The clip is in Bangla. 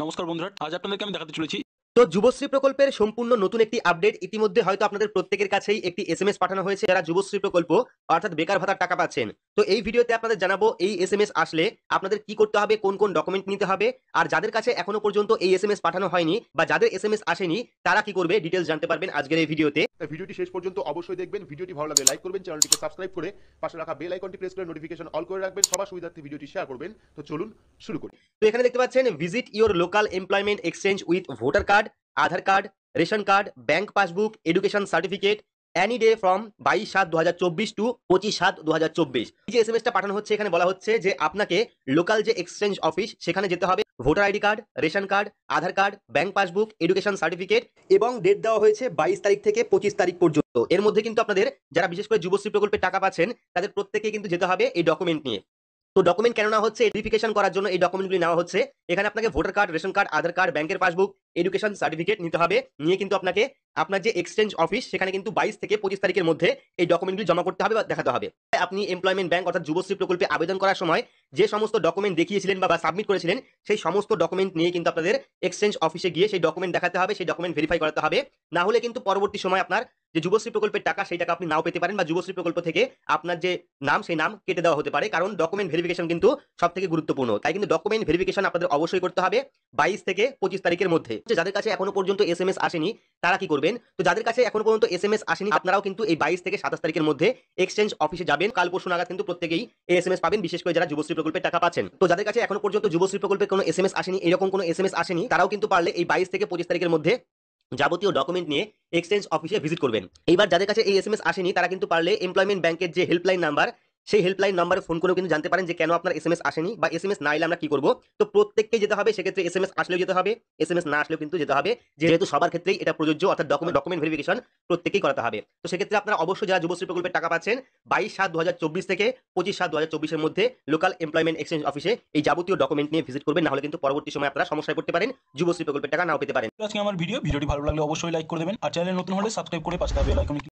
নমস্কার বন্ধুরা, আজ আপনাদেরকে আমি দেখাতে চলেছি। তো যুবশ্রী প্রকল্পের সম্পূর্ণ নতুন একটি আপডেট ইতিমধ্যে হয়তো আপনাদের প্রত্যেকের কাছেই একটি এসএমএস পাঠানো হয়েছে যারা যুবশ্রী প্রকল্প অর্থাৎ বেকার ভাতার টাকা পাচ্ছেন। তো এই ভিডিওতে আপনাদের জানাবো এই এসএমএস আসলে আপনাদের কি করতে হবে, কোন কোন ডকুমেন্ট নিতে হবে, আর যাদের কাছে এখনো পর্যন্ত এই এসএমএস পাঠানো হয়নি বা যাদের এসএমএস আসেনি তারা কি করবে ডিটেলস জানতে পারবেন আজকের এই ভিডিওতে। তাই ভিডিওটি শেষ পর্যন্ত অবশ্যই দেখবেন। ভিডিওটি ভালো লাগলে লাইক করবেন, চ্যানেলটিকে সাবস্ক্রাইব করে পাশে রাখা বেল আইকনটি প্রেস করে নোটিফিকেশন অল করে রাখবেন। সবার সুবিধার্থে ভিডিওটি শেয়ার করবেন। তো চলুন শুরু করি। তো এখানে দেখতে পাচ্ছেন visit your local employment exchange with voter card, Aadhaar card, ration card, bank passbook, education certificate any day from 22/7/2024 to 25/7/2024। এই যে এসএমএসটা পাঠানো হচ্ছে এখানে বলা হচ্ছে যে আপনাকে লোকাল যে এক্সচেঞ্জ অফিস সেখানে যেতে হবে, voter ID card, ration card, Aadhaar card, bank passbook, education certificate এবং ডেট দেওয়া হয়েছে 22 তারিখ থেকে 25 তারিখ পর্যন্ত। এর মধ্যে কিন্তু আপনাদের যারা বিশেষ করে যুবশ্রী প্রকল্পে টাকা পাচ্ছেন তাদের প্রত্যেককে কিন্তু যেতে হবে এই ডকুমেন্ট নিয়ে। তো ডকুমেন্ট কেন নেওয়া হচ্ছে, ভেরিফিকেশন করার জন্য এই ডকুমেন্টগুলি নেওয়া হচ্ছে। এখানে আপনাকে voter card, ration card, Aadhaar card, ব্যাংকের পাসবুক, এডুকেশন সার্টিফিকেট নিতে হবে। নিয়ে কিন্তু আপনাকে আপনার যে এক্সচেঞ্জ অফিস সেখানে কিন্তু 22 থেকে 25 তারিখের মধ্যে এই ডকুমেন্টগুলি জমা করতে হবে বা দেখাতে হবে। আপনি এমপ্লয়মেন্ট ব্যাংক অর্থাৎ যুবশ্রী প্রকল্পে আবেদন করার সময় যে সমস্ত ডকুমেন্ট দেখিয়েছিলেন বা সাবমিট করেছিলেন সেই সমস্ত ডকুমেন্ট নিয়ে কিন্তু আপনাদের এক্সচেঞ্জ অফিসে গিয়ে সেই ডকুমেন্ট দেখাতে হবে, সেই ডকুমেন্ট ভেরিফাই করাতে হবে। না হলে কিন্তু পরবর্তী সময় আপনার যে যুবশ্রী প্রকল্পের টাকা সেই টাকা আপনি নাও পেতে পারেন বা যুবশ্রী প্রকল্প থেকে আপনার যে নাম সেই নাম কেটে দেওয়া হতে পারে। কারণ ডকুমেন্ট ভেরিফিকেশন কিন্তু সবথেকে গুরুত্বপূর্ণ। তাই কিন্তু ডকুমেন্ট ভেরিফিকেশন আপনাদের অবশ্যই করতে হবে 22 থেকে 25 তারিখের মধ্যে। যাদের কাছে এখনো পর্যন্ত এসএমএস আসেনি তারা কি করবেন? তো যাদের কাছে এখনো পর্যন্ত এসএমএস আসেনি আপনারাও কিন্তু এই 22 থেকে 27 তারিখের মধ্যে এক্সচেঞ্জ অফিসে যাবেন। কাল পরশু নাগাদ কিন্তু প্রত্যেকেই এই এসএমএস পাবেন, বিশেষ করে যারা যুবশ্রী প্রকল্পের টাকা পাচ্ছেন। তো যাদের কাছে এখনো পর্যন্ত যুবশ্রী প্রকল্পের কোনো এসএমএস আসেনি, এরকম কোনো এসএমএস আসেনি, তারাও কিন্তু পারলে এই 22 থেকে 25 তারিখের মধ্যে যাবতীয় ডকুমেন্ট নিয়ে এক্সচেঞ্জ অফিসে ভিজিট করবেন। এইবার যাদের কাছে এই এসএমএস আসেনি তারা কিন্তু পারলে এমপ্লয়মেন্ট ব্যাংকের যে হেল্পলাইন নাম্বার সেই হেল্পলাইন নাম্বারে ফোন করেও কিন্তু জানতে পারেন যে কেন আপনার এসএমএস আসেনি বা এসএমএস না এলে আমরা কি করব। তো প্রত্যেককে যেতে হবে, সেক্ষেত্রে এসএমএস আসলেও যেতে হবে, এসএমএস না আসলেও কিন্তু যেতে হবে, যেহেতু সবার ক্ষেত্রেই এটা প্রযোজ্য। অর্থাৎ ডকুমেন্ট ভেরিফিকেশন প্রত্যেকেই করাতে হবে। তো সেক্ষেত্রে আপনারা অবশ্যই যারা যুবশ্রী প্রকল্পের টাকা পাচ্ছেন 22/7/2024 থেকে 25/7/2024 এর মধ্যে লোকাল এমপ্লয়মেন্ট এক্সচেঞ্জ অফিসে এই যাবতীয় ডকুমেন্ট নিয়ে ভিজিট করবেন। না হলে কিন্তু পরবর্তী সময় আপনারা সমস্যায় পড়তে পারেন, যুবশ্রী প্রকল্পের টাকা নাও পেতে পারেন। আজকে আমার ভিডিওটি ভালো লাগলে অবশ্যই লাইক করে দেবেন, আর চ্যানেলে নতুন হলে সাবস্ক্রাইব করে পাশে থাকা বেল আইকনে